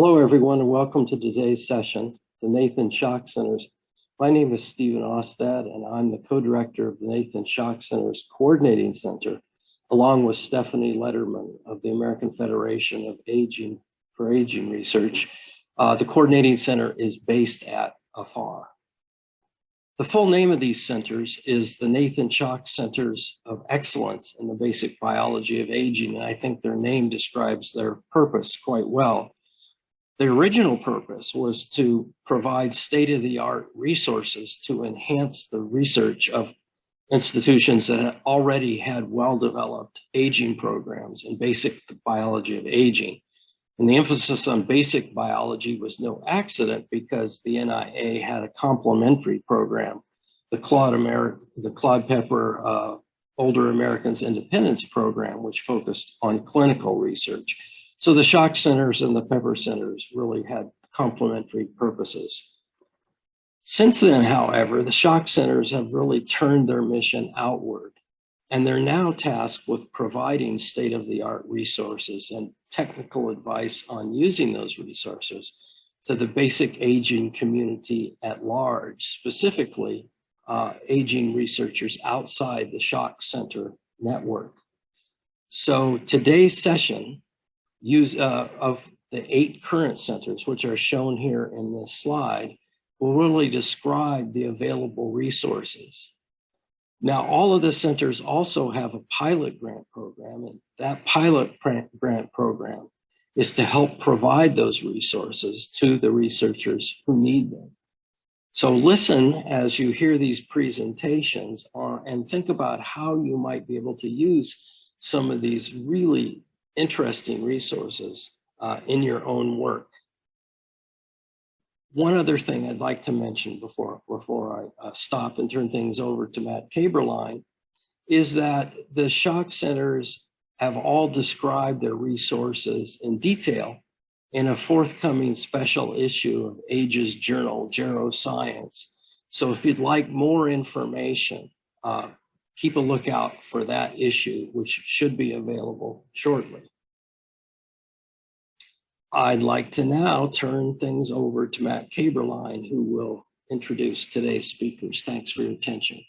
Hello, everyone, and welcome to today's session, the Nathan Shock Centers. My name is Stephen Austad, and I'm the co-director of the Nathan Shock Centers Coordinating Center, along with Stephanie Letterman of the American Federation of Aging for Aging Research. The Coordinating Center is based at AFAR. The full name of these centers is the Nathan Shock Centers of Excellence in the Basic Biology of Aging, and I think their name describes their purpose quite well. The original purpose was to provide state-of-the-art resources to enhance the research of institutions that already had well-developed aging programs in basic biology of aging. And the emphasis on basic biology was no accident because the NIA had a complementary program, the Claude Pepper Older Americans Independence Program, which focused on clinical research. So the Shock Centers and the Pepper Centers really had complementary purposes. Since then, however, the Shock Centers have really turned their mission outward, and they're now tasked with providing state-of-the-art resources and technical advice on using those resources to the basic aging community at large, specifically aging researchers outside the Shock Center network. So today's session of the 8 current centers, which are shown here in this slide, will really describe the available resources. Now, all of the centers also have a pilot grant program, and that pilot grant program is to help provide those resources to the researchers who need them. So listen as you hear these presentations and think about how you might be able to use some of these really interesting resources in your own work. One other thing I'd like to mention before I stop and turn things over to Matt Kaberlein is that the Shock Centers have all described their resources in detail in a forthcoming special issue of Age's journal, Geroscience. So if you'd like more information, keep a lookout for that issue, which should be available shortly. I'd like to now turn things over to Matt Kaberlein, who will introduce today's speakers. Thanks for your attention.